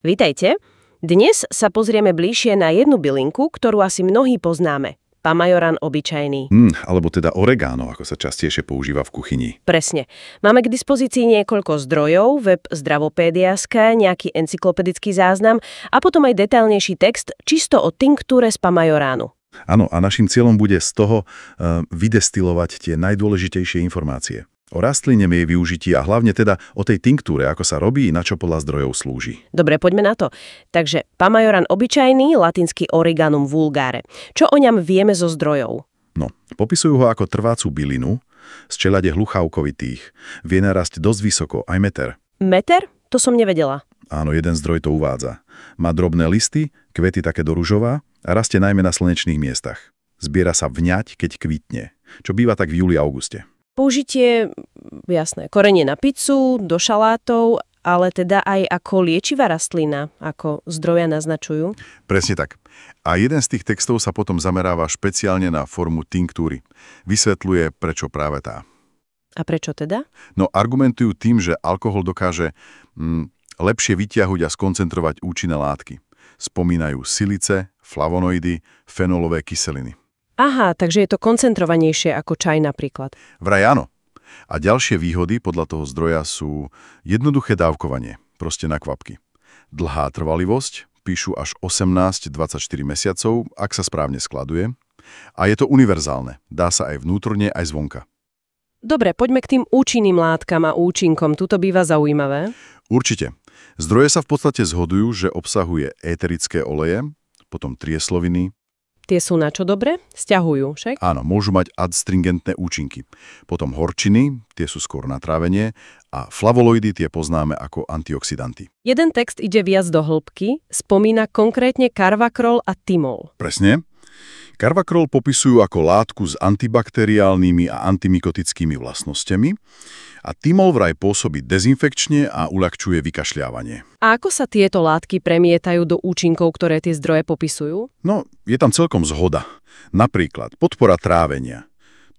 Vítajte. Dnes sa pozrieme bližšie na jednu bylinku, ktorú asi mnohí poznáme. Pamajoran obyčajný. Alebo teda oregano, ako sa častejšie používa v kuchyni. Presne. Máme k dispozícii niekoľko zdrojov, web Zdravopédiaska, nejaký encyklopedický záznam a potom aj detailnejší text čisto o tinktúre z pamajoránu. Áno, a našim cieľom bude z toho vydestilovať tie najdôležitejšie informácie. O rastline, jej využití a hlavne teda o tej tinktúre, ako sa robí, na čo podľa zdrojov slúži. Dobre, poďme na to. Takže pamajoran obyčajný, latinsky Origanum vulgare. Čo o ňom vieme zo zdrojov? No, popisujú ho ako trvácu bylinu, z čelade hluchávkovitých. Vie narásť dosť vysoko, aj meter. Meter? To som nevedela. Áno, jeden zdroj to uvádza. Má drobné listy, kvety také do ružová a rastie najmä na slnečných miestach. Zbiera sa vňať, keď kvitne, čo býva tak v júli-auguste. Použitie, jasné, korenie na pizzu, do šalátov, ale teda aj ako liečivá rastlina, ako zdroja naznačujú. Presne tak. A jeden z tých textov sa potom zameráva špeciálne na formu tinktúry. Vysvetľuje, prečo práve tá. A prečo teda? No, argumentujú tým, že alkohol dokáže lepšie vyťahuť a skoncentrovať účinné látky. Spomínajú silice, flavonoidy, fenolové kyseliny. Aha, takže je to koncentrovanejšie ako čaj napríklad. Vraj áno. A ďalšie výhody podľa toho zdroja sú jednoduché dávkovanie, proste na kvapky. Dlhá trvalivosť, píšu až 18-24 mesiacov, ak sa správne skladuje. A je to univerzálne, dá sa aj vnútorne, aj zvonka. Dobre, poďme k tým účinným látkam a účinkom. Tuto býva zaujímavé. Určite. Zdroje sa v podstate zhodujú, že obsahuje éterické oleje, potom triesloviny. Tie sú na čo dobre? Sťahujú, však? Áno, môžu mať adstringentné účinky. Potom horčiny, tie sú skôr na trávenie, a flavoloidy tie poznáme ako antioxidanty. Jeden text ide viac do hĺbky, spomína konkrétne karvakrol a timol. Presne. Karvakrol popisujú ako látku s antibakteriálnymi a antimykotickými vlastnosťami a timol vraj pôsobí dezinfekčne a uľahčuje vykašľávanie. A ako sa tieto látky premietajú do účinkov, ktoré tie zdroje popisujú? No, je tam celkom zhoda. Napríklad podpora trávenia.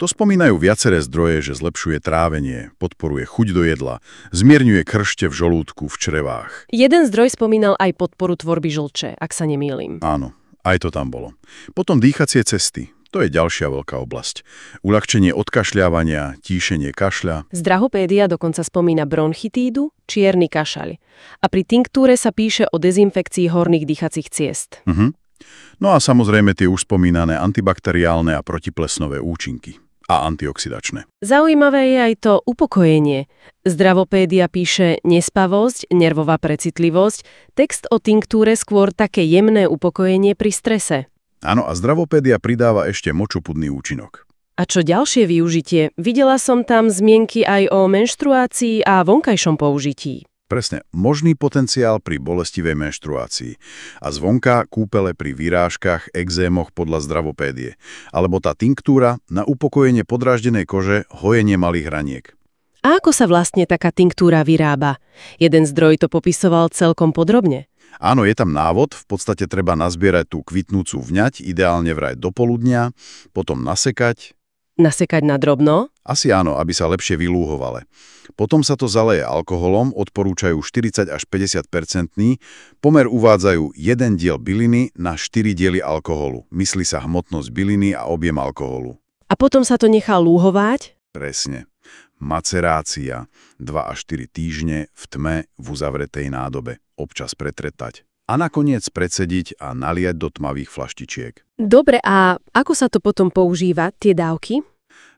To spomínajú viaceré zdroje, že zlepšuje trávenie, podporuje chuť do jedla, zmierňuje kršte v žalúdku, v črevách. Jeden zdroj spomínal aj podporu tvorby žlče, ak sa nemýlim. Áno. Aj to tam bolo. Potom dýchacie cesty. To je ďalšia veľká oblasť. Uľahčenie odkašľávania, tíšenie kašľa. Zdravopédia dokonca spomína bronchitídu, čierny kašaľ. A pri tinktúre sa píše o dezinfekcii horných dýchacích ciest. No a samozrejme tie už spomínané antibakteriálne a protiplesnové účinky. A antioxidačné. Zaujímavé je aj to upokojenie. Zdravopédia píše nespavosť, nervová precitlivosť, text o tinktúre skôr také jemné upokojenie pri strese. Áno, a zdravopédia pridáva ešte močopudný účinok. A čo ďalšie využitie? Videla som tam zmienky aj o menštruácii a vonkajšom použití. Presne, možný potenciál pri bolestivej menštruácii a zvonka kúpele pri vyrážkach, exémoch podľa zdravopédie, alebo tá tinktúra na upokojenie podráždenej kože, hojenie malých hraniek. A ako sa vlastne taká tinktúra vyrába? Jeden zdroj to popisoval celkom podrobne. Áno, je tam návod, v podstate treba nazbierať tú kvitnúcu vňať, ideálne vraj do poludnia, potom nasekať. Nasekať na drobno? Asi áno, aby sa lepšie vylúhovale. Potom sa to zaleje alkoholom, odporúčajú 40 až 50%, pomer uvádzajú 1 diel byliny na 4 diely alkoholu. Myslí sa hmotnosť byliny a objem alkoholu. A potom sa to nechá lúhovať? Presne. Macerácia. 2 až 4 týždne v tme v uzavretej nádobe. Občas pretretať. A nakoniec predsediť a naliať do tmavých flaštičiek. Dobre, a ako sa to potom používa, tie dávky?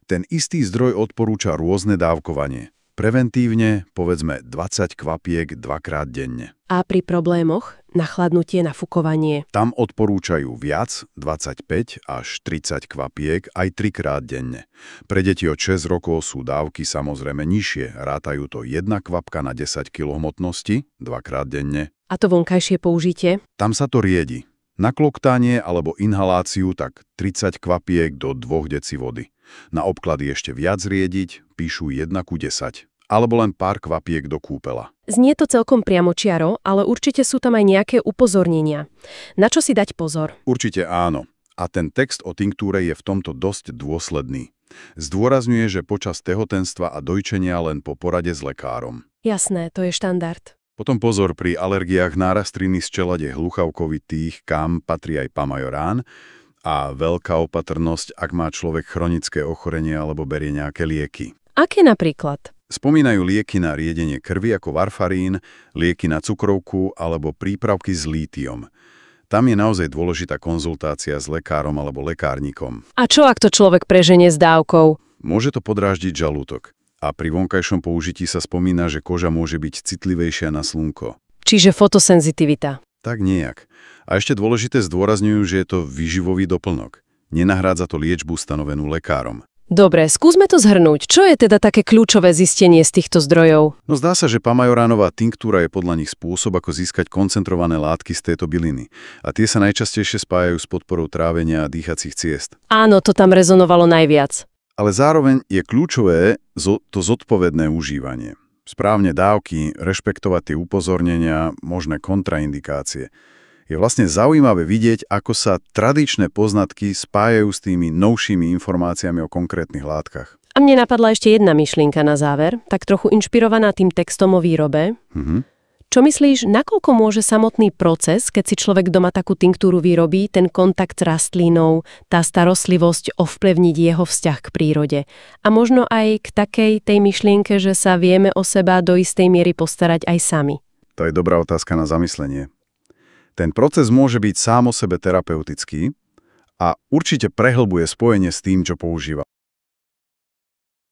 Ten istý zdroj odporúča rôzne dávkovanie. Preventívne, povedzme 20 kvapiek 2-krát denne. A pri problémoch? Nachladnutie, nafukovanie? Tam odporúčajú viac, 25 až 30 kvapiek aj 3-krát denne. Pre deti od 6 rokov sú dávky samozrejme nižšie. Rátajú to 1 kvapka na 10 kg hmotnosti, 2-krát denne. A to vonkajšie použitie? Tam sa to riedi. Na kloktanie alebo inhaláciu tak 30 kvapiek do 2 deci vody. Na obklady ešte viac riediť, píšu 1:10. Alebo len pár kvapiek do kúpela. Znie to celkom priamočiaro, ale určite sú tam aj nejaké upozornenia. Na čo si dať pozor? Určite áno. A ten text o tinktúre je v tomto dosť dôsledný. Zdôrazňuje, že počas tehotenstva a dojčenia len po porade s lekárom. Jasné, to je štandard. Potom pozor pri alergiách na rastliny z čelade hluchavkovitých, kam patrí aj pamajorán, a veľká opatrnosť, ak má človek chronické ochorenie alebo berie nejaké lieky. Aké napríklad? Spomínajú lieky na riedenie krvi ako varfarín, lieky na cukrovku alebo prípravky s lítiom. Tam je naozaj dôležitá konzultácia s lekárom alebo lekárnikom. A čo ak to človek preženie s dávkou? Môže to podráždiť žalúdok. A pri vonkajšom použití sa spomína, že koža môže byť citlivejšia na slnko. Čiže fotosenzitivita. Tak nejak. A ešte dôležité zdôrazňujú, že je to výživový doplnok. Nenahrádza to liečbu stanovenú lekárom. Dobre, skúsme to zhrnúť. Čo je teda také kľúčové zistenie z týchto zdrojov? No zdá sa, že pamajoránová tinktúra je podľa nich spôsob, ako získať koncentrované látky z tejto byliny. A tie sa najčastejšie spájajú s podporou trávenia a dýchacích ciest. Áno, to tam rezonovalo najviac. Ale zároveň je kľúčové to zodpovedné užívanie. Správne dávky, rešpektovať tie upozornenia, možné kontraindikácie. Je vlastne zaujímavé vidieť, ako sa tradičné poznatky spájajú s tými novšími informáciami o konkrétnych látkach. A mne napadla ešte jedna myšlienka na záver, tak trochu inšpirovaná tým textom o výrobe. Čo myslíš, nakoľko môže samotný proces, keď si človek doma takú tinktúru vyrobí, ten kontakt s rastlínou, tá starostlivosť ovplyvniť jeho vzťah k prírode? A možno aj k takej tej myšlienke, že sa vieme o seba do istej miery postarať aj sami? To je dobrá otázka na zamyslenie. Ten proces môže byť sám o sebe terapeutický a určite prehlbuje spojenie s tým, čo používa.